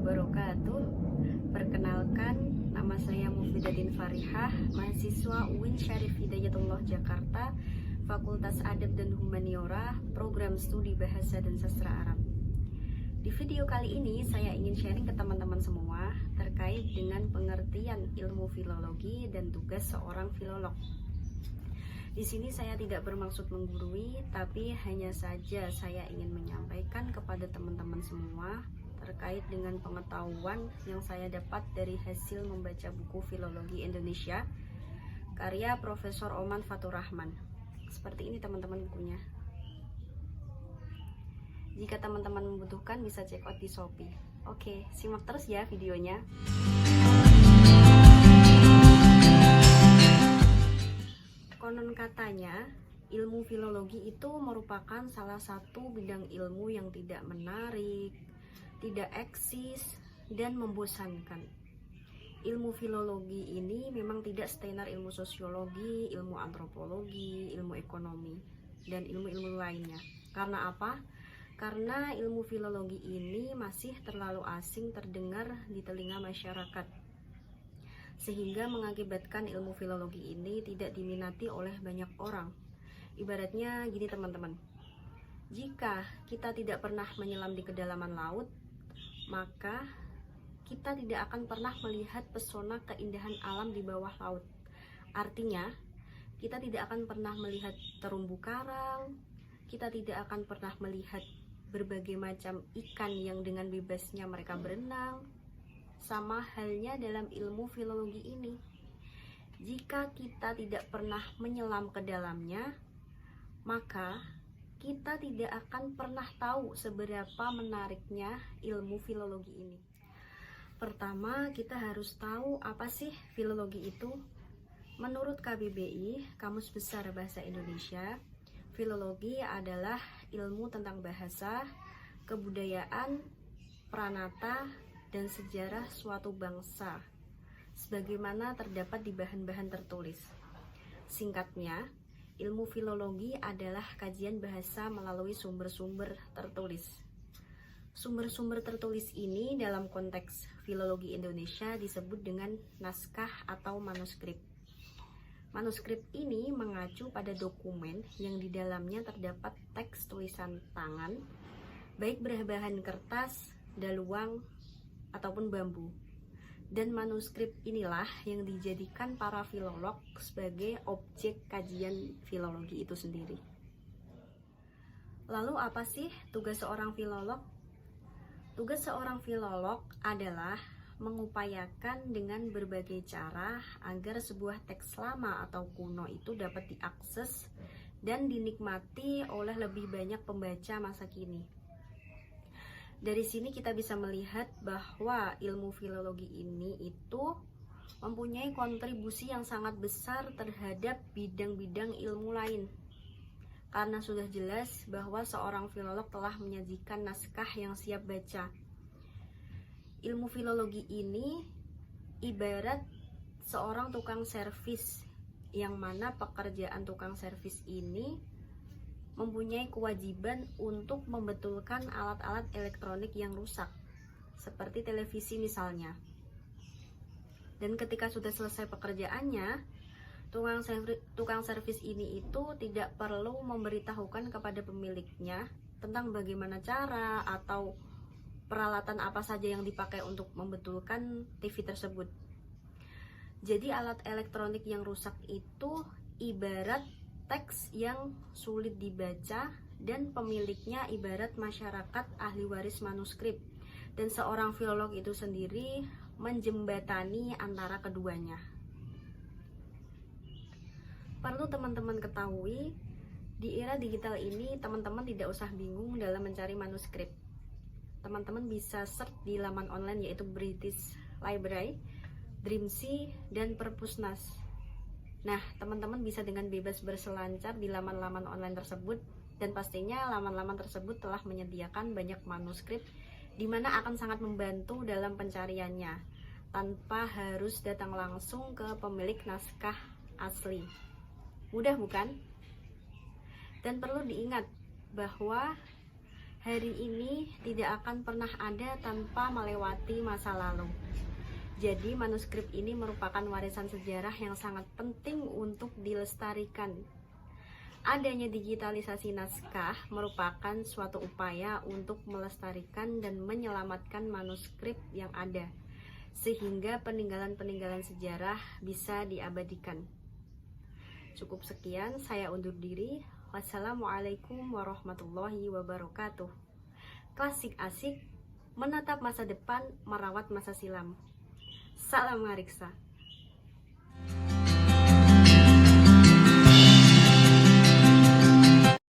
wabarakatuh. Perkenalkan, nama saya Mufidatin Farihah, mahasiswa UIN Syarif Hidayatullah Jakarta, Fakultas Adab dan Humaniora, Program Studi Bahasa dan Sastra Arab. Di video kali ini saya ingin sharing ke teman-teman semua terkait dengan pengertian ilmu filologi dan tugas seorang filolog. Di sini saya tidak bermaksud menggurui, tapi hanya saja saya ingin menyampaikan kepada teman-teman semua terkait dengan pengetahuan yang saya dapat dari hasil membaca buku Filologi Indonesia karya Profesor Oman Fathurrahman. Seperti ini teman-teman bukunya. Jika teman-teman membutuhkan bisa check out di Shopee. Oke, simak terus ya videonya. Konon katanya, ilmu filologi itu merupakan salah satu bidang ilmu yang tidak menarik, tidak eksis, dan membosankan. Ilmu filologi ini memang tidak setenar ilmu sosiologi, ilmu antropologi, ilmu ekonomi, dan ilmu-ilmu lainnya. Karena apa? Karena ilmu filologi ini masih terlalu asing terdengar di telinga masyarakat, sehingga mengakibatkan ilmu filologi ini tidak diminati oleh banyak orang. Ibaratnya gini teman-teman, jika kita tidak pernah menyelam di kedalaman laut, maka kita tidak akan pernah melihat pesona keindahan alam di bawah laut. Artinya, kita tidak akan pernah melihat terumbu karang, kita tidak akan pernah melihat berbagai macam ikan yang dengan bebasnya mereka berenang. Sama halnya dalam ilmu filologi ini. Jika kita tidak pernah menyelam ke dalamnya, maka kita tidak akan pernah tahu seberapa menariknya ilmu filologi ini. Pertama, kita harus tahu apa sih filologi itu. Menurut KBBI, Kamus Besar Bahasa Indonesia, filologi adalah ilmu tentang bahasa, kebudayaan, pranata, dan sejarah suatu bangsa, sebagaimana terdapat di bahan-bahan tertulis. Singkatnya, ilmu filologi adalah kajian bahasa melalui sumber-sumber tertulis. Sumber-sumber tertulis ini dalam konteks filologi Indonesia disebut dengan naskah atau manuskrip. Manuskrip ini mengacu pada dokumen yang di dalamnya terdapat teks tulisan tangan, baik berbahan kertas, daluang, ataupun bambu. Dan manuskrip inilah yang dijadikan para filolog sebagai objek kajian filologi itu sendiri. Lalu apa sih tugas seorang filolog? Tugas seorang filolog adalah mengupayakan dengan berbagai cara agar sebuah teks lama atau kuno itu dapat diakses dan dinikmati oleh lebih banyak pembaca masa kini. Dari sini kita bisa melihat bahwa ilmu filologi ini itu mempunyai kontribusi yang sangat besar terhadap bidang-bidang ilmu lain. Karena sudah jelas bahwa seorang filolog telah menyajikan naskah yang siap baca. Ilmu filologi ini ibarat seorang tukang servis, yang mana pekerjaan tukang servis ini mempunyai kewajiban untuk membetulkan alat-alat elektronik yang rusak, seperti televisi misalnya. Dan ketika sudah selesai pekerjaannya, tukang servis ini itu tidak perlu memberitahukan kepada pemiliknya tentang bagaimana cara atau peralatan apa saja yang dipakai untuk membetulkan TV tersebut. Jadi alat elektronik yang rusak itu ibarat teks yang sulit dibaca, dan pemiliknya ibarat masyarakat ahli waris manuskrip, dan seorang filolog itu sendiri menjembatani antara keduanya. Perlu teman-teman ketahui, di era digital ini teman-teman tidak usah bingung dalam mencari manuskrip. Teman-teman bisa search di laman online yaitu British Library, Dreamsea, dan Perpusnas. Nah, teman-teman bisa dengan bebas berselancar di laman-laman online tersebut, dan pastinya laman-laman tersebut telah menyediakan banyak manuskrip di mana akan sangat membantu dalam pencariannya tanpa harus datang langsung ke pemilik naskah asli. Mudah bukan? Dan perlu diingat bahwa Hari ini tidak akan pernah ada tanpa melewati masa lalu. Jadi manuskrip ini merupakan warisan sejarah yang sangat penting untuk dilestarikan. Adanya digitalisasi naskah merupakan suatu upaya untuk melestarikan dan menyelamatkan manuskrip yang ada, sehingga peninggalan-peninggalan sejarah bisa diabadikan. Cukup sekian, saya undur diri. Wassalamualaikum warahmatullahi wabarakatuh. Klasik asik, menatap masa depan, merawat masa silam. Salam ngariksa.